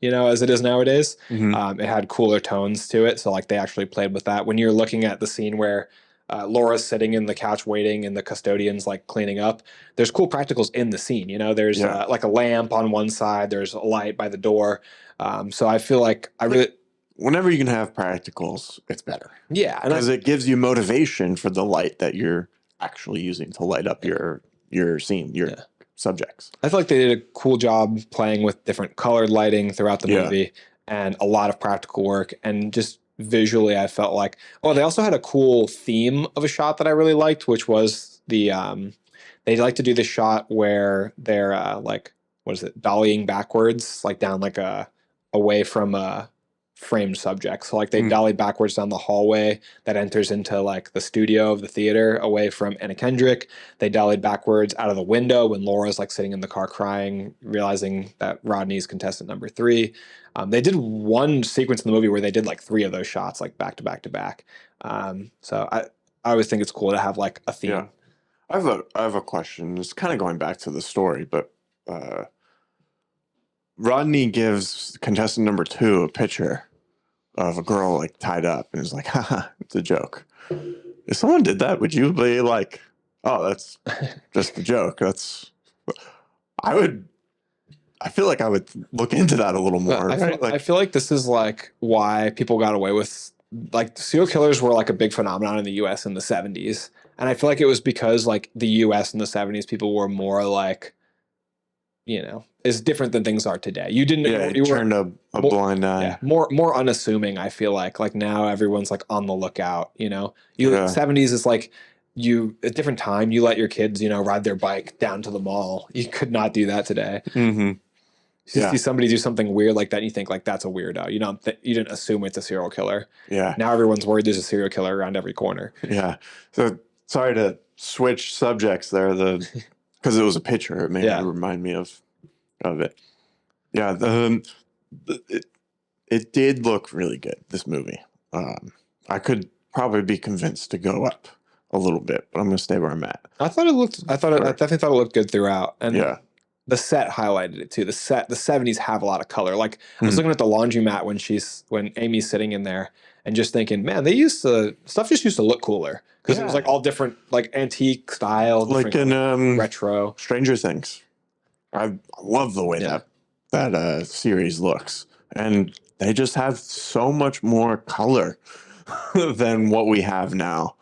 [SPEAKER 1] as it is nowadays.
[SPEAKER 2] Mm-hmm.
[SPEAKER 1] It had cooler tones to it. So like they actually played with that. When you're looking at the scene where Laura's sitting in the couch waiting and the custodian's like cleaning up, there's cool practicals in the scene. There's like a lamp on one side, there's a light by the door. So I feel like I really...
[SPEAKER 2] Whenever you can have practicals, it's better.
[SPEAKER 1] Yeah.
[SPEAKER 2] Because it gives you motivation for the light that you're actually using to light up your scene, your subjects.
[SPEAKER 1] I feel like they did a cool job playing with different colored lighting throughout the movie and a lot of practical work. And just visually, I felt like, they also had a cool theme of a shot that I really liked, which was they like to do the shot where they're dollying backwards, like down like away from a framed subject. So like they dolly backwards down the hallway that enters into like the studio of the theater away from Anna Kendrick. They dollied backwards out of the window when Laura's like sitting in the car crying, realizing that Rodney's contestant number 3. They did one sequence in the movie where they did like 3 of those shots, like back to back to back. So I always think it's cool to have like a theme.
[SPEAKER 2] Yeah. I have a question. It's kind of going back to the story, but Rodney gives contestant number 2 a picture of a girl like tied up and is like, haha, it's a joke. If someone did that, would you be like, oh, that's just a joke? I feel like I would look into that a little more.
[SPEAKER 1] I feel like this is like why people got away with, like, serial killers were like a big phenomenon in the US in the 70s. And I feel like it was because like the US in the 70s, people were more like, is different than things are today. You didn't, you
[SPEAKER 2] turned a blind eye.
[SPEAKER 1] Yeah, more unassuming. I feel like now everyone's like on the lookout. 70s is like a different time. You let your kids, ride their bike down to the mall. You could not do that today.
[SPEAKER 2] Mm-hmm.
[SPEAKER 1] You see somebody do something weird like that, and you think like that's a weirdo. You didn't assume it's a serial killer.
[SPEAKER 2] Yeah.
[SPEAKER 1] Now everyone's worried there's a serial killer around every corner.
[SPEAKER 2] Yeah. So sorry to switch subjects there. Because it was a picture, it made me remind me of it. Yeah, it did look really good, this movie. I could probably be convinced to go up a little bit, but I'm going to stay where I'm at.
[SPEAKER 1] I definitely thought it looked good throughout. And the set highlighted it too. The 70s have a lot of color. Like I was looking at the laundromat when Amy's sitting in there and just thinking, man, stuff just used to look cooler. Because it was like all different, like antique style,
[SPEAKER 2] like in
[SPEAKER 1] retro.
[SPEAKER 2] Stranger Things. I love the way that series looks, and they just have so much more color than what we have now,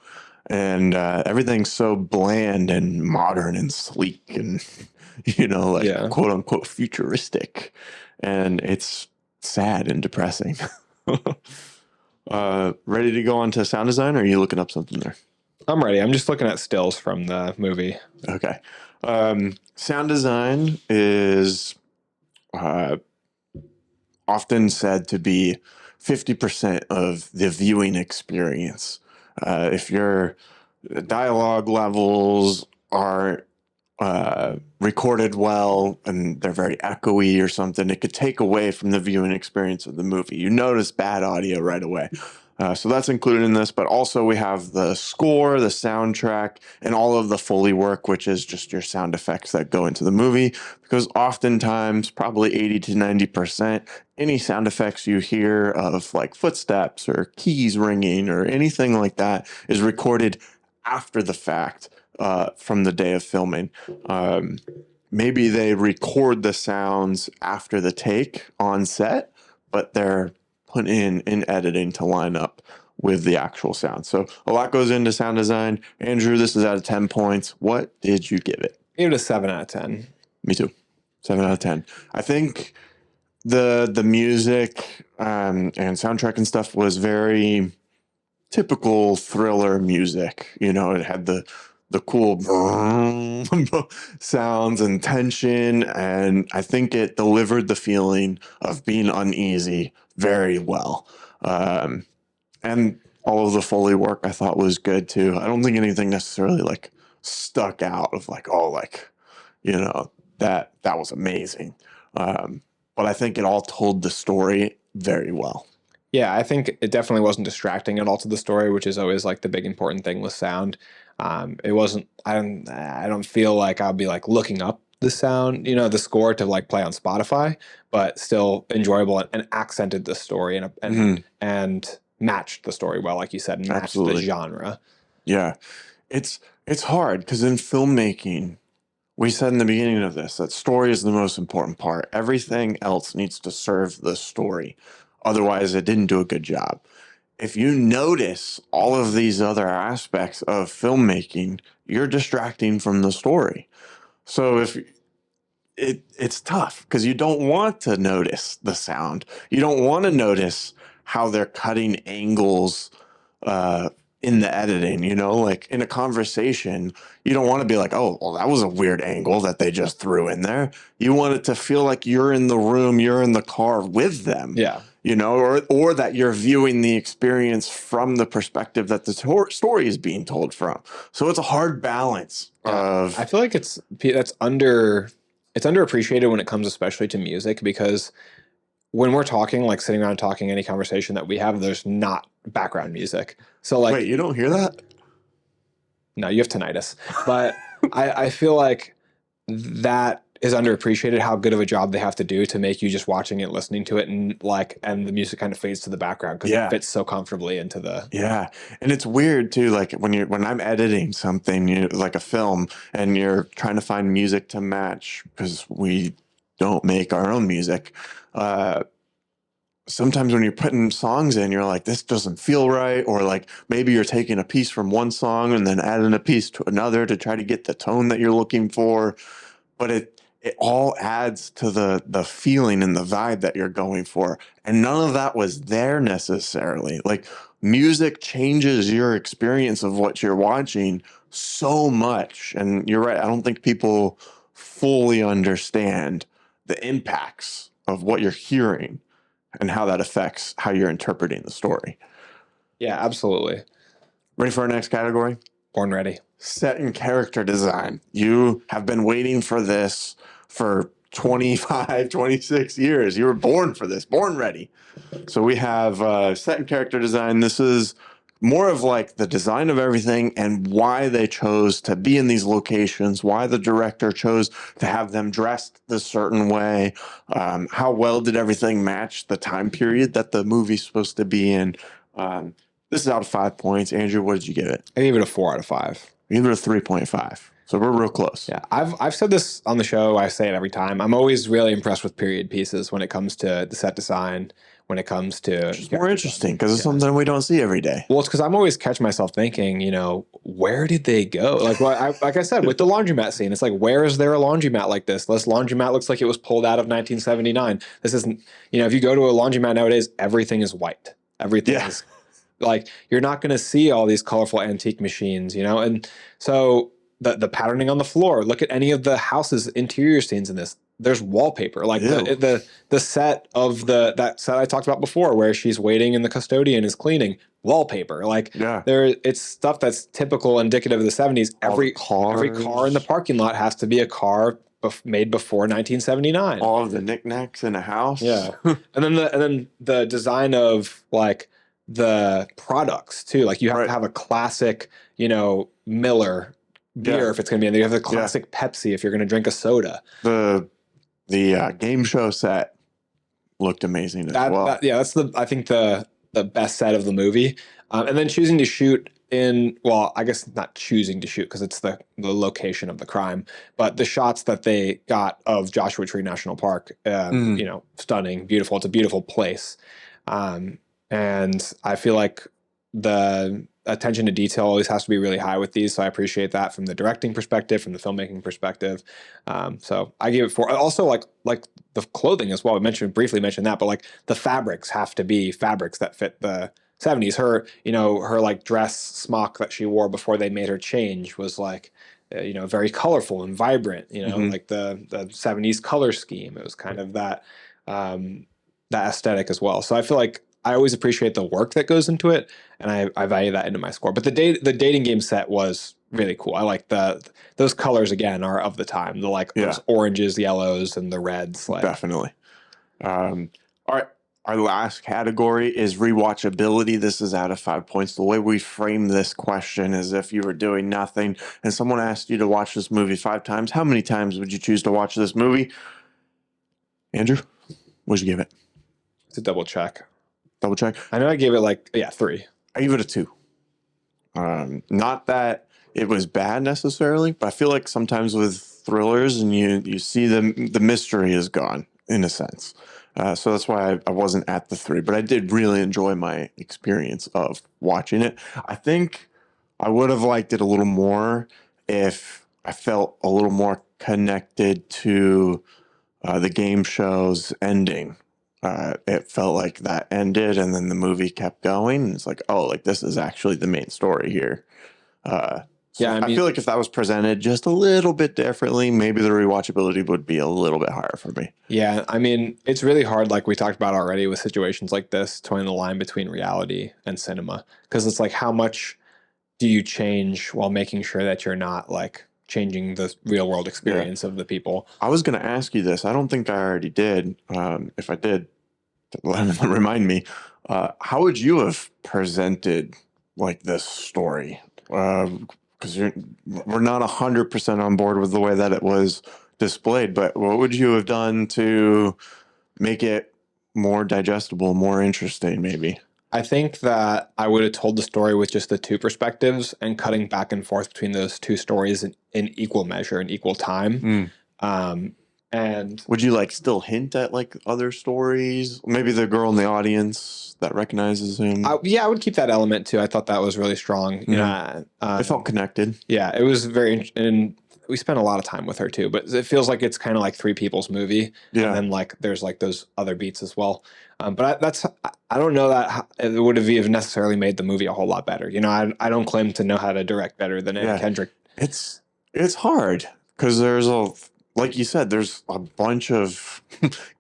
[SPEAKER 2] and everything's so bland and modern and sleek and quote unquote futuristic, and it's sad and depressing. Ready to go on to sound design, or are you looking up something there?
[SPEAKER 1] I'm ready. I'm just looking at stills from the movie.
[SPEAKER 2] Okay. Sound design is uh, often said to be 50% of the viewing experience. If your dialogue levels are recorded well and they're very echoey or something, it could take away from the viewing experience of the movie. You notice bad audio right away. So that's included in this, but also we have the score, the soundtrack, and all of the Foley work, which is just your sound effects that go into the movie. Because oftentimes, probably 80 to 90%, any sound effects you hear of like footsteps or keys ringing or anything like that is recorded after the fact from the day of filming. Maybe they record the sounds after the take on set, but they're put in editing to line up with the actual sound. So a lot goes into sound design. Andrew, this is out of 10 points. What did you give it?
[SPEAKER 1] Give it a 7 out of 10.
[SPEAKER 2] Me too. 7 out of 10. I think the music and soundtrack and stuff was very typical thriller music. You know, it had the cool sounds and tension, and I think it delivered the feeling of being uneasy very well. And all of the Foley work I thought was good too. I don't think anything necessarily like stuck out of like, oh, like, you know, that was amazing. But I think it all told the story very well.
[SPEAKER 1] Yeah, I think it definitely wasn't distracting at all to the story, which is always like the big important thing with sound. It wasn't. I don't feel like I'll be like looking up the sound, the score to like play on Spotify, but still enjoyable and accented the story and matched the story well, like you said, and matched
[SPEAKER 2] Absolutely.
[SPEAKER 1] the genre.
[SPEAKER 2] Yeah, it's hard because in filmmaking, we said in the beginning of this that story is the most important part. Everything else needs to serve the story. Otherwise, it didn't do a good job. If you notice all of these other aspects of filmmaking, you're distracting from the story. So if it's tough because you don't want to notice the sound. You don't want to notice how they're cutting angles uh, in the editing, like in a conversation, you don't want to be like, oh, well, that was a weird angle that they just threw in there. You want it to feel like you're in the room, you're in the car with them.
[SPEAKER 1] Yeah.
[SPEAKER 2] Or that you're viewing the experience from the perspective that the story is being told from. So it's a hard balance of.
[SPEAKER 1] I feel like it's underappreciated when it comes especially to music, because when we're talking, like sitting around talking, any conversation that we have, there's not background music. So like,
[SPEAKER 2] Wait, you don't hear that?
[SPEAKER 1] no, you have tinnitus. But I feel like that is underappreciated, how good of a job they have to do to make you just watching it, listening to it, and the music kind of fades to the background because it fits so comfortably into the.
[SPEAKER 2] Yeah. And it's weird too, like when I'm editing something, like a film, and you're trying to find music to match because we don't make our own music. Sometimes when you're putting songs in, you're like, this doesn't feel right. Or like maybe you're taking a piece from one song and then adding a piece to another to try to get the tone that you're looking for. But it all adds to the feeling and the vibe that you're going for. And none of that was there necessarily. Like music changes your experience of what you're watching so much. And you're right. I don't think people fully understand the impacts of what you're hearing and how that affects how you're interpreting the story.
[SPEAKER 1] Yeah, absolutely.
[SPEAKER 2] Ready for our next category?
[SPEAKER 1] Born ready.
[SPEAKER 2] Set and character design. You have been waiting for this for 25, 26 years. You were born for this, born ready. So we have set and character design. This is more of like the design of everything and why they chose to be in these locations, why the director chose to have them dressed this certain way, how well did everything match the time period that the movie's supposed to be in. This is out of 5 points. Andrew, what did you give it?
[SPEAKER 1] I gave it a 4 out of 5.
[SPEAKER 2] You gave it a 3.5. So we're real close.
[SPEAKER 1] Yeah, I've said this on the show. I say it every time. I'm always really impressed with period pieces when it comes to the set design, when it comes to.
[SPEAKER 2] It's more interesting because it's something we don't see every day.
[SPEAKER 1] Well, it's because I'm always catch myself thinking, where did they go? Like, like I said, with the laundromat scene, it's like, where is there a laundromat like this? This laundromat looks like it was pulled out of 1979. This isn't, if you go to a laundromat nowadays, everything is white. Everything is Like you're not going to see all these colorful antique machines, you know? And so the patterning on the floor, look at any of the house's interior scenes in this. There's wallpaper, like
[SPEAKER 2] Ew.
[SPEAKER 1] the set of that set I talked about before, where she's waiting and the custodian is cleaning. Wallpaper, like
[SPEAKER 2] Yeah.
[SPEAKER 1] it's stuff that's typical, indicative of the '70s.
[SPEAKER 2] All the
[SPEAKER 1] Every car in the
[SPEAKER 2] cars,
[SPEAKER 1] parking lot has to be a car made before 1979.
[SPEAKER 2] all of the knickknacks in a house.
[SPEAKER 1] Yeah, and then the design of like the products too. Like you have to
[SPEAKER 2] Right.
[SPEAKER 1] have a classic, Miller beer
[SPEAKER 2] Yeah.
[SPEAKER 1] if it's going to be in there. You have the
[SPEAKER 2] Yeah.
[SPEAKER 1] classic Pepsi if you're going to drink a soda.
[SPEAKER 2] The game show set looked amazing as well.
[SPEAKER 1] Yeah, that's I think the best set of the movie. And then choosing to shoot in, well, I guess not choosing to shoot because it's the location of the crime, but the shots that they got of Joshua Tree National Park,
[SPEAKER 2] Mm.
[SPEAKER 1] stunning, beautiful. It's a beautiful place. And I feel like the attention to detail always has to be really high with these. So I appreciate that from the directing perspective, from the filmmaking perspective. So I give it 4. Also, like the clothing as well. I briefly mentioned that, but like the fabrics have to be fabrics that fit the '70s. Her like dress smock that she wore before they made her change was like, very colorful and vibrant.
[SPEAKER 2] Mhm.
[SPEAKER 1] Like the '70s color scheme. It was kind of that aesthetic as well. So I feel like I always appreciate the work that goes into it, and I value that into my score. But the dating game set was really cool. I like those colors again are of the time. The like
[SPEAKER 2] Yeah.
[SPEAKER 1] those oranges, yellows, and the reds. Like
[SPEAKER 2] Definitely. All right. Our last category is rewatchability. This is out of 5 points. The way we frame this question is if you were doing nothing and someone asked you to watch this movie 5 times, how many times would you choose to watch this movie? Andrew, what'd you give it?
[SPEAKER 1] to double check.
[SPEAKER 2] Double check.
[SPEAKER 1] I know I gave it 3.
[SPEAKER 2] I give it a 2. Not that it was bad necessarily, but I feel like sometimes with thrillers and you see the mystery is gone in a sense. So that's why I wasn't at the 3, but I did really enjoy my experience of watching it. I think I would have liked it a little more if I felt a little more connected to the game show's ending. It felt like that ended and then the movie kept going. And it's like, oh, like this is actually the main story here.
[SPEAKER 1] Yeah, I
[SPEAKER 2] I
[SPEAKER 1] mean,
[SPEAKER 2] feel like if that was presented just a little bit differently, maybe the rewatchability would be a little bit higher for me.
[SPEAKER 1] yeah, I mean, it's really hard, like we talked about already, with situations like this, toying the line between reality and cinema, because it's like, how much do you change while making sure that you're not like changing the real world experience of the people?
[SPEAKER 2] I was going to ask you this. I don't think I already did. If I did, remind me. How would you have presented like this story? Because we're not 100% on board with the way that it was displayed, but what would you have done to make it more digestible, more interesting, maybe?
[SPEAKER 1] I think that I would have told the story with just the two perspectives and cutting back and forth between those two stories in equal measure and equal time.
[SPEAKER 2] Mm.
[SPEAKER 1] Um, and
[SPEAKER 2] Would you like still hint at like other stories? Maybe the girl in the audience that recognizes him.
[SPEAKER 1] I would keep that element too. I thought that was really strong.
[SPEAKER 2] I felt connected.
[SPEAKER 1] Yeah, it was and we spent a lot of time with her too. But it feels like it's kind of like three people's movie,
[SPEAKER 2] Yeah.
[SPEAKER 1] and then like there's like those other beats as well. But I don't know that it would have even necessarily made the movie a whole lot better. I don't claim to know how to direct better than Anna Kendrick.
[SPEAKER 2] It's hard because there's like you said, there's a bunch of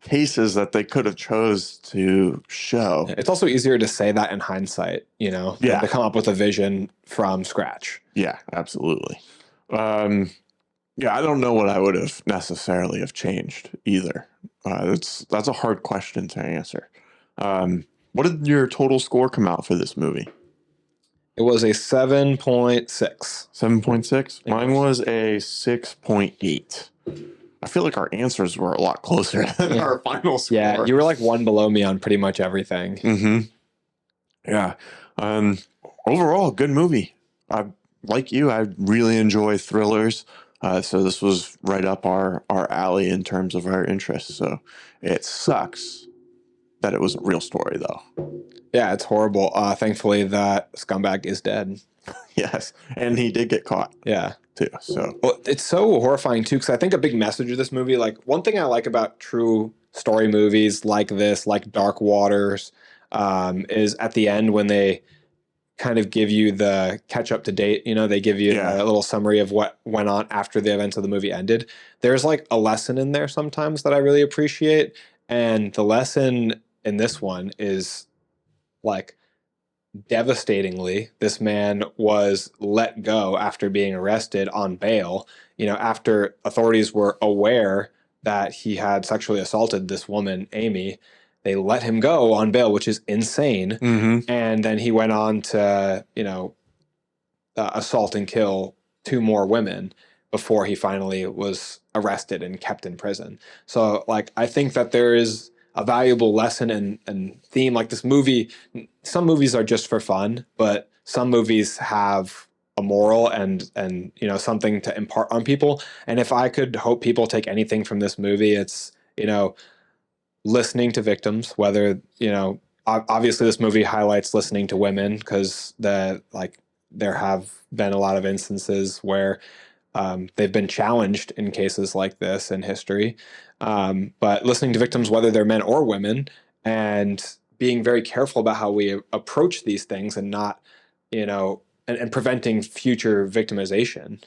[SPEAKER 2] cases that they could have chose to show.
[SPEAKER 1] It's also easier to say that in hindsight, than to come up with a vision from scratch.
[SPEAKER 2] Yeah, absolutely. Yeah, I don't know what I would have necessarily have changed either. That's a hard question to answer. What did your total score come out for this movie?
[SPEAKER 1] It was a 7.6.
[SPEAKER 2] 7.6? Mine was a 6.8. I feel like our answers were a lot closer than our final score.
[SPEAKER 1] Yeah, you were like one below me on pretty much everything.
[SPEAKER 2] Mm-hmm. Yeah. Overall, good movie. Like you, I really enjoy thrillers. So this was right up our alley in terms of our interests. So it sucks that it was a real story, though.
[SPEAKER 1] Yeah, it's horrible. Thankfully, that scumbag is dead.
[SPEAKER 2] Yes, and he did get caught.
[SPEAKER 1] Yeah.
[SPEAKER 2] Too. So
[SPEAKER 1] well, it's so horrifying too, because I think a big message of this movie, like one thing I like about true story movies like this, like Dark Waters, is at the end when they kind of give you the catch up to date. You know, they give you a little summary of what went on after the events of the movie ended. There's like a lesson in there sometimes that I really appreciate. And the lesson in this one is like, devastatingly, this man was let go after being arrested on bail, you know, after authorities were aware that he had sexually assaulted this woman, Amy. They let him go on bail, which is insane. And then he went on to, you know, assault and kill 2 more women before he finally was arrested and kept in prison. So, like, I think that there is a valuable lesson and theme. Like, this movie, some movies are just for fun, but some movies have a moral and you know, something to impart on people. And if I could hope people take anything from this movie, it's, you know, listening to victims, whether, you know, obviously this movie highlights listening to women, because there have been a lot of instances where they've been challenged in cases like this in history. But listening to victims, whether they're men or women, and being very careful about how we approach these things, and not, you know, and preventing future victimization.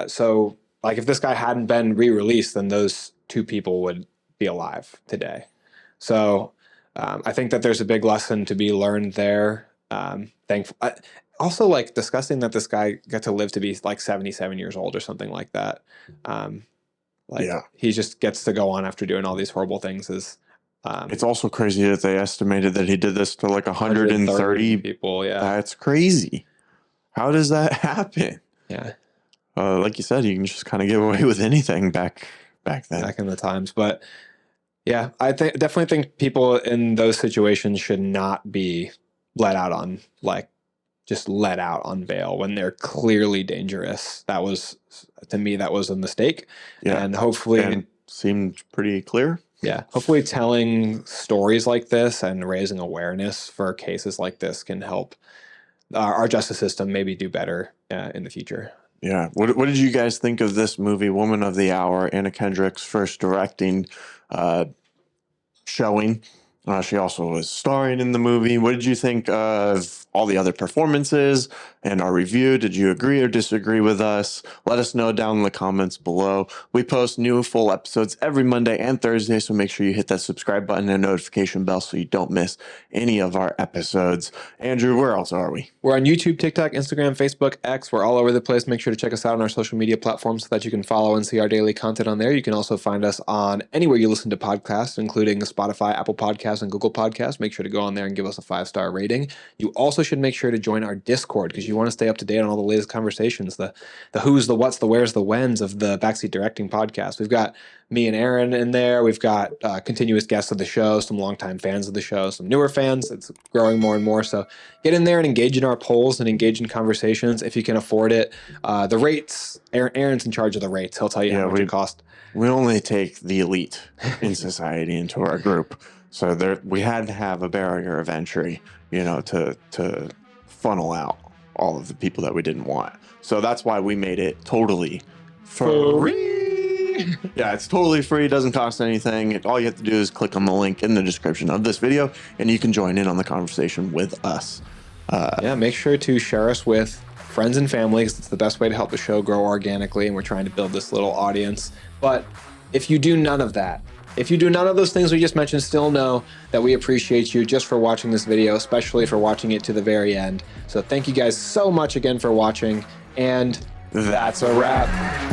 [SPEAKER 1] So, like, if this guy hadn't been re-released, then those 2 people would be alive today. So I think that there's a big lesson to be learned there. Thankful. Also, like, disgusting that this guy got to live to be like 77 years old or something like that. He just gets to go on after doing all these horrible things.
[SPEAKER 2] It's also crazy that they estimated that he did this to like 130
[SPEAKER 1] people. Yeah,
[SPEAKER 2] that's crazy. How does that happen?
[SPEAKER 1] Yeah,
[SPEAKER 2] like you said, you can just kind of get away with anything back then,
[SPEAKER 1] back in the times. But yeah, I definitely think people in those situations should not be let out on bail when they're clearly dangerous. That was, to me, that was a mistake. And hopefully
[SPEAKER 2] seemed pretty clear.
[SPEAKER 1] Yeah, hopefully telling stories like this and raising awareness for cases like this can help our justice system maybe do better in the future.
[SPEAKER 2] Yeah. What did you guys think of this movie, Woman of the Hour, Anna Kendrick's first directing showing? She also was starring in the movie. What did you think of all the other performances and our review? Did you agree or disagree with us? Let us know down in the comments below. We post new full episodes every Monday and Thursday, so make sure you hit that subscribe button and notification bell so you don't miss any of our episodes. Andrew, where else are we?
[SPEAKER 1] We're on YouTube, TikTok, Instagram, Facebook, X. We're all over the place. Make sure to check us out on our social media platforms so that you can follow and see our daily content on there. You can also find us on anywhere you listen to podcasts, including Spotify, Apple Podcasts, and Google Podcasts. Make sure to go on there and give us a 5-star rating. You also should make sure to join our Discord, because you want to stay up to date on all the latest conversations, the who's, the what's, the where's, the whens of the Backseat Directing podcast. We've got me and Aaron in there. We've got continuous guests of the show, some longtime fans of the show, some newer fans. It's growing more and more. So get in there and engage in our polls and engage in conversations if you can afford it. The rates, Aaron's in charge of the rates. He'll tell you how much it costs.
[SPEAKER 2] We only take the elite in society into our group. So we had to have a barrier of entry, you know, to funnel out all of the people that we didn't want. So that's why we made it totally free. Yeah, it's totally free. It doesn't cost anything. All you have to do is click on the link in the description of this video, and you can join in on the conversation with us.
[SPEAKER 1] Make sure to share us with friends and family, because it's the best way to help the show grow organically, and we're trying to build this little audience. But if you do none of that, if you do none of those things we just mentioned, still know that we appreciate you just for watching this video, especially for watching it to the very end. So thank you guys so much again for watching, and that's a wrap.